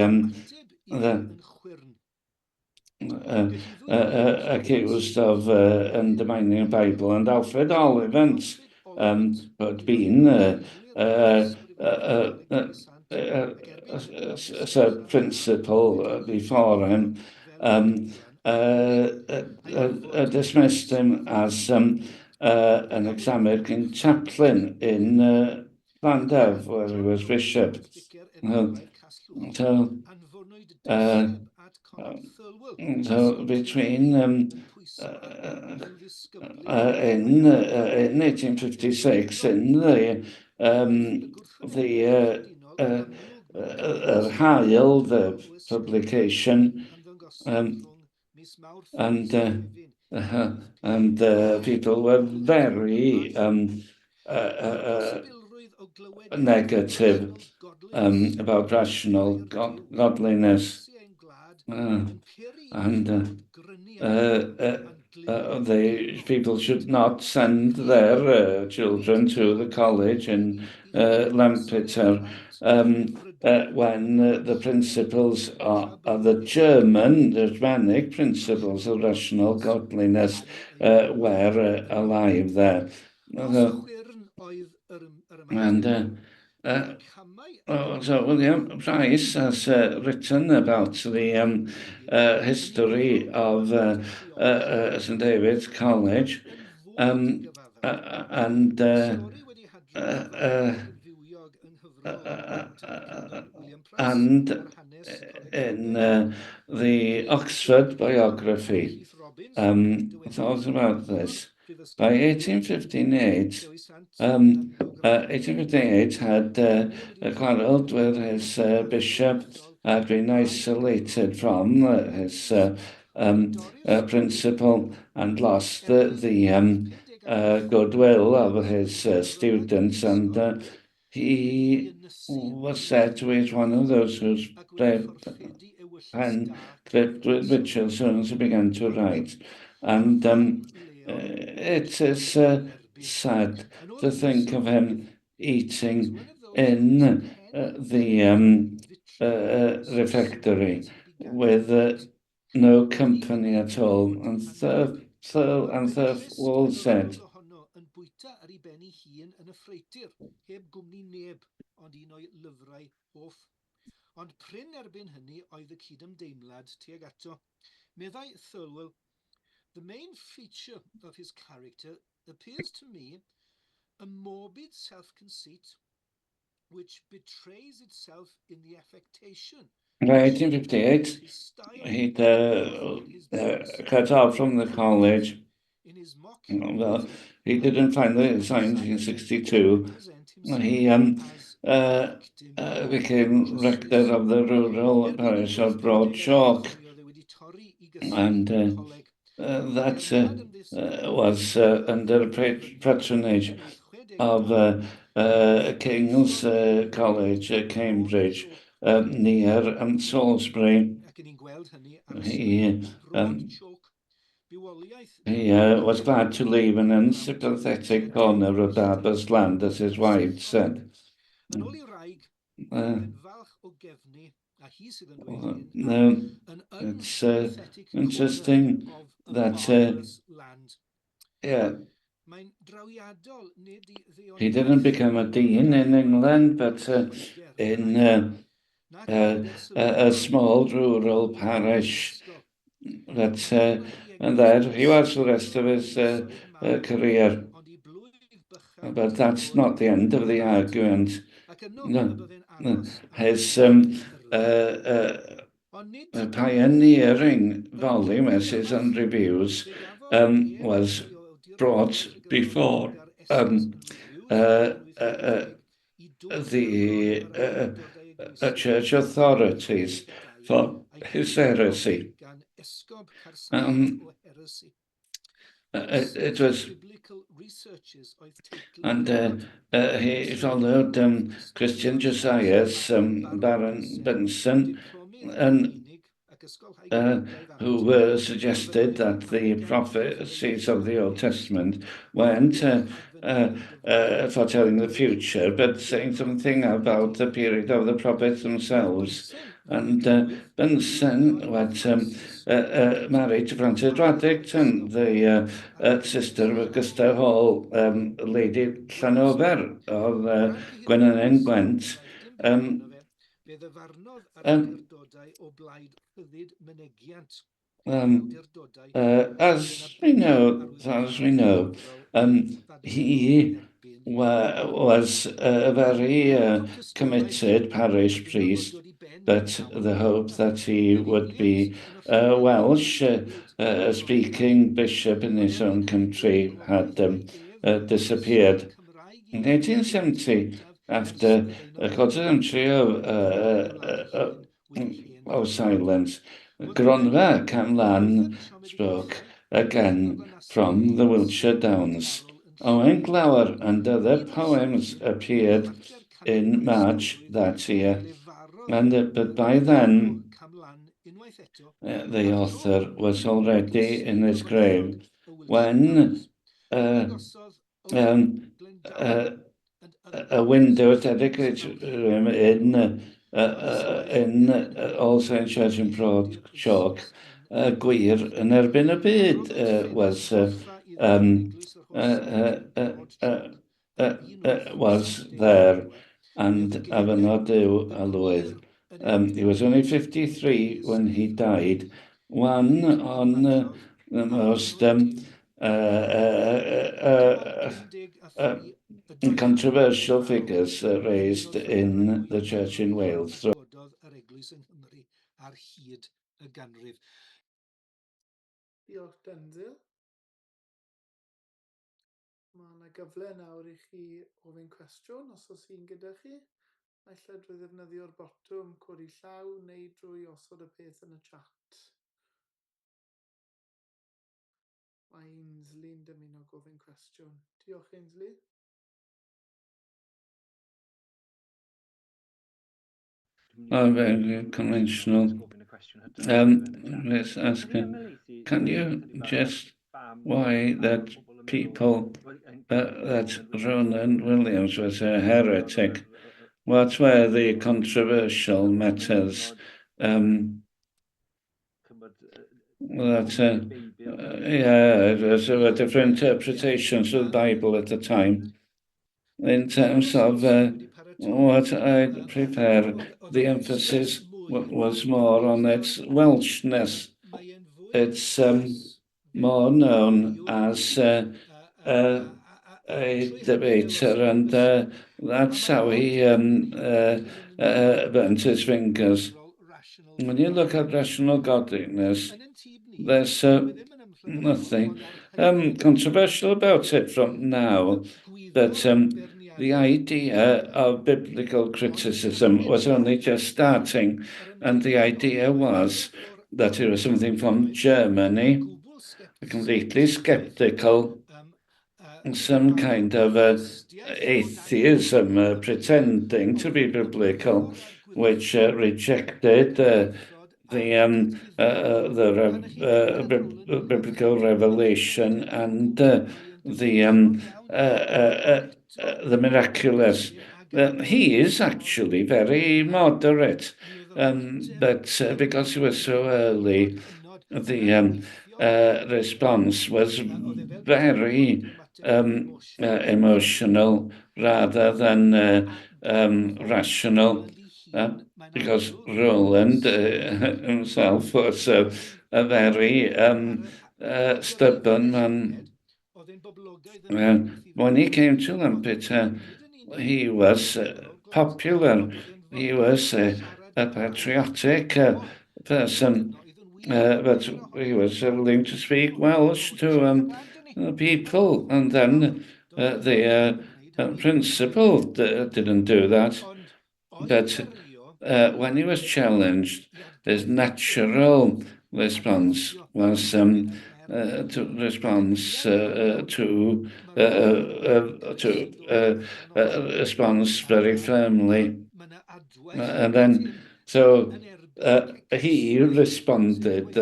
Speaker 2: accused of undermining the Bible, and Alfred Oliphant had been as a principal before him, dismissed him as an examining chaplain in Llandev, where he was bishop. So between in 1856, in Hael, the publication, and people were very negative about rational godliness, and the people should not send their children to the college in Lampeter when the principles are the Germanic principles of rational godliness were alive there. So William Pryce has written about the history of St David's College, and in the Oxford biography, talks about this. By 1858, 1858 had quarrelled with his bishop, had been isolated from his principal, and lost the goodwill of his students, and he was said to be one of those whose pen gripped with ritual as soon as he began to write. And it is sad to think of him eating in the refectory with no company at all. And Thirlwall said,
Speaker 4: ond prin erbyn hynny oedd y cydymdeimlad tuag ato. Meddai Thirlwell, the main feature of his character appears to me a morbid self-conceit which betrays itself in the affectation.
Speaker 2: By 1858, he'd cut off from the college. Well, he didn't finally sign in 1962. He became rector of the rural parish of Broad Chalk, and that was under patronage of King's College, Cambridge, near Salisbury.
Speaker 4: ac yn ni'n gweld hynny ar
Speaker 2: He,
Speaker 4: broad chalk. Bywoliaeth
Speaker 2: he was glad to leave an unsympathetic corner of Darby's land, as his wife said.
Speaker 4: Yn ôl i'w wraig,
Speaker 2: Uh,
Speaker 4: yn falch o gefnu, a hi sydd yn dweud hyn,
Speaker 2: no,
Speaker 4: an
Speaker 2: it's
Speaker 4: unsympathetic
Speaker 2: interesting
Speaker 4: corner of a
Speaker 2: that
Speaker 4: barbarous land.
Speaker 2: yeah,
Speaker 4: Mae'n drawiadol nid i
Speaker 2: he didn't become a dean in England, but in a small rural parish. But and there he was for the rest of his career. But that's not the end of the argument. No, his pioneering volume, Essays and Reviews, was brought before the church authorities for his heresy. It was, and he followed Christian Josiah's Baron Benson, and who suggested that the prophecies of the Old Testament weren't foretelling the future, but saying something about the period of the prophets themselves. And Benson was married to Frances Dwaddickton, the sister of Augusta Hall, Lady Llanofer of Gwenylen Gwent. As we know, he was a very committed parish priest, but the hope that he would be a Welsh speaking bishop in his own country had disappeared. In 1870, after a quarter century of silence, Gronfa Camlan spoke again from the Wiltshire Downs. Owen Glower and other poems appeared in March that year, but by then the author was already in his grave when a window dedicated to him in All Saints Church in Broad Chalk, gwir yn erbyn y byd was there, and Afynod Duw a Lwydd. He was only 53 when he died. One on the most controversial figures raised in the church in Wales.
Speaker 1: Diolch, Densil. Mae yna gyfle nawr I chi ofyn cwestiwn, os oes un gyda chi. Naill drwy ddefnyddio'r botwm codi llaw neu drwy osod y peth yn y chat. Mae Ainsley'n dymuno gofyn cwestiwn. Diolch, Ainsley.
Speaker 2: Very conventional. Let's ask, can you just why that people, that Rowland Williams was a heretic? What were the controversial matters there were different interpretations of the Bible at the time. In terms of what I prefer, the emphasis was more on its Welshness. It's more known as a debater, and that's how he burnt his fingers. When you look at rational godliness, there's nothing controversial about it from now, but the idea of biblical criticism was only just starting, and the idea was that it was something from Germany, completely skeptical, some kind of atheism pretending to be biblical, which rejected the biblical revelation and the miraculous. He is actually very moderate, but because he was so early, the response was very emotional rather than rational. Because Rowland himself was a very stubborn man. When he came to Lampeter, he was popular. He was a patriotic person, but he was willing to speak Welsh to the people, and then the principal didn't do that. But when he was challenged, his natural response was to response very firmly, and then so he responded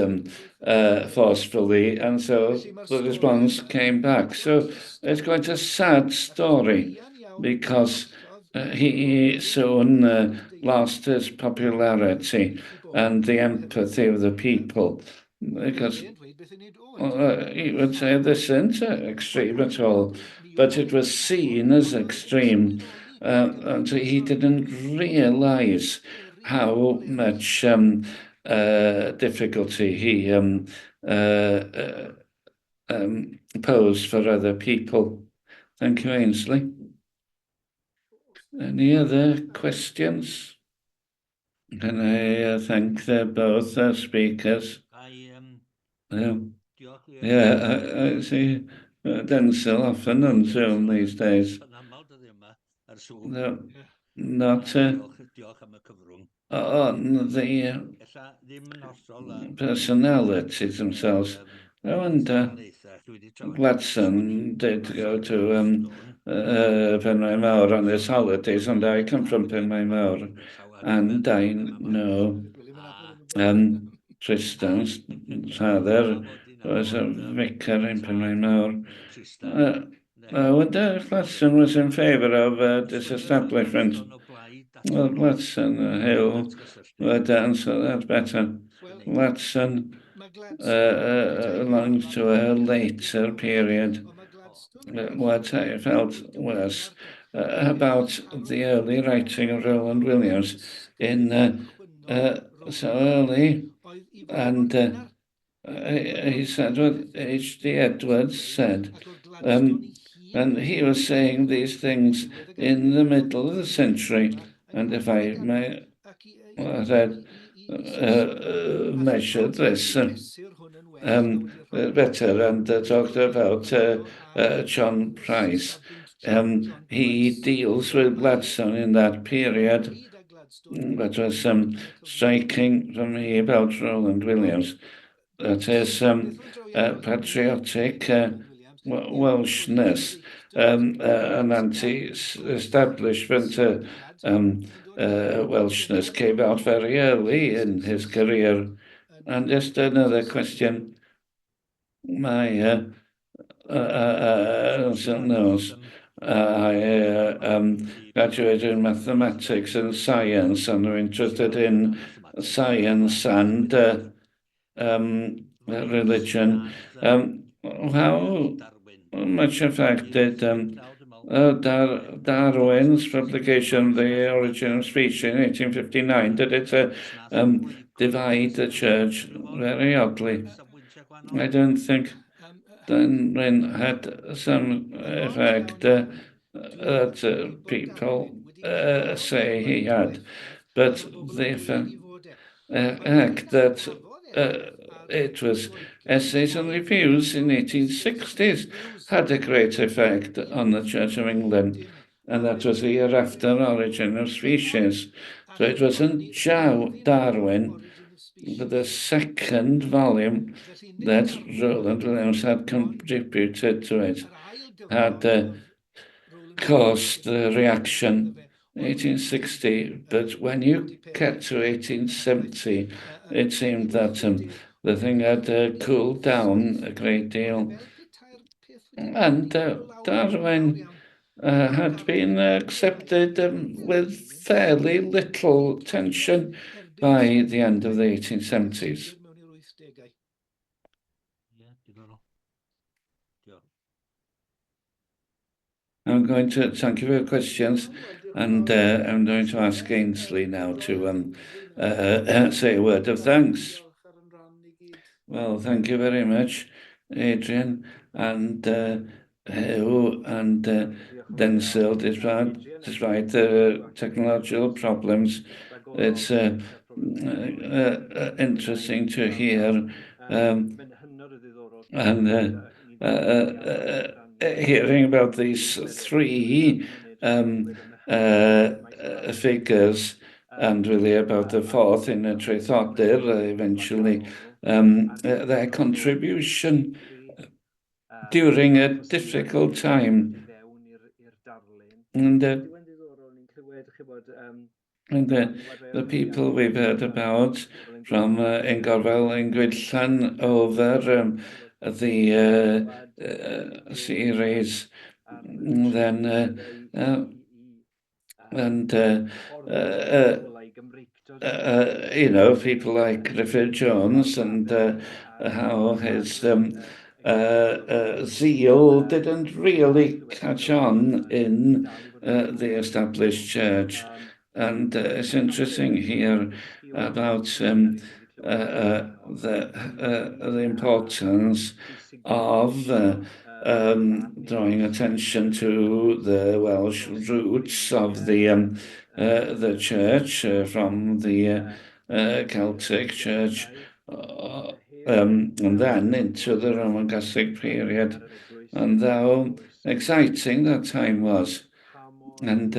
Speaker 2: forcefully, and so the response came back. So it's quite a sad story because he soon lost his popularity and the empathy of the people, because he would say this isn't extreme at all, but it was seen as extreme, and he didn't realize how much difficulty he posed for other people. Thank you, Ainsley. Any other questions? Can I thank both speakers? I see D.Densil often on Zoom these days. No, not the personalities themselves. I wonder, Gladson did go to Penrhyn Mawr on his holidays, and I come from Penrhyn Mawr, and I know Tristan's father was a vicar in Penrhyn Mawr. I wonder if Gladson was in favour of disestablishment. Well, Gladson, Huw, so that's better. Gladson belongs to a later period. What I felt was about the early writing of Rowland Williams in so early, and he said what H.D. Edwards said, and he was saying these things in the middle of the century, and if I may, measured this better and talked about Huw Pryce. He deals with Gladstone in that period. That was striking for me about Rowland Williams. That is patriotic Welshness, an anti-establishment Welshness came out very early in his career. And just another question. My knows I graduated in mathematics and science, and are interested in science and religion. How much effect did Darwin's publication of The Origin of Species in 1859, did it divide the church very oddly? I don't think Darwin had some effect that people say he had, but the fact that it was Essays and Reviews in 1860s had a great effect on the Church of England, and that was the year after Origin of Species. So it wasn't Darwin, but the second volume that Rowland Williams had contributed to it had caused the reaction 1860, but when you get to 1870, it seemed that the thing had cooled down a great deal. And Darwin had been accepted with fairly little tension by the end of the 1870s. I'm going to thank you for your questions, and I'm going to ask Ainsley now to say a word of thanks. Well, thank you very much, Adrian, and Huw and D.Densil, despite the technological problems. It's interesting to hear and hearing about these three figures, and really about the fourth in a traethodyr eventually, their contribution during a difficult time. And the people we've heard about from Ingorfel Ingwyllan over the series, then people like Griffith Jones, and how his zeal didn't really catch on in the established church. And it's interesting here about the importance of drawing attention to the Welsh roots of the church from the Celtic church, and then into the Roman Catholic period, and how exciting that time was. And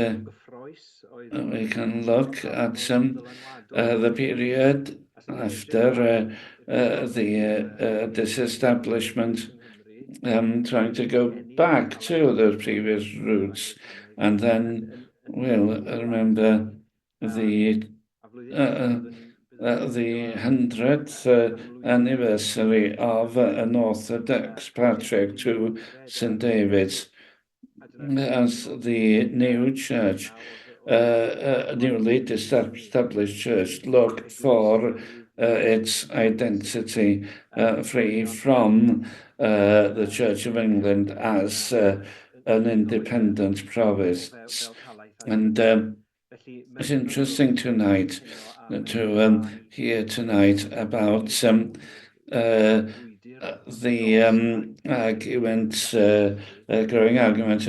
Speaker 2: we can look at the period after the disestablishment, trying to go back to the previous roots, and then we'll remember the 100th anniversary of an Orthodox patriot to St. David's, as the new church, newly established church, looked for its identity free from the Church of England as an independent province. And it's interesting tonight to hear tonight about the arguments, growing argument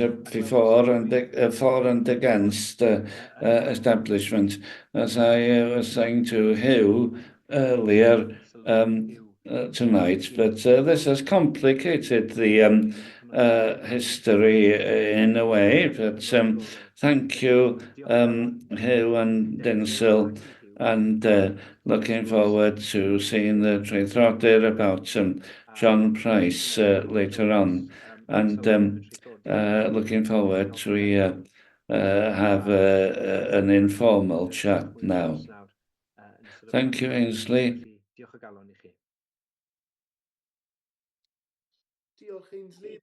Speaker 2: for and against establishment. As I was saying to Huw earlier tonight, but this has complicated the history in a way. But thank you, Huw and D.Densil, and looking forward to seeing the traethodyr about Huw Pryce later on, and looking forward to have an informal chat now. Thank you, Ainsley.
Speaker 1: Diolch, Ainsley.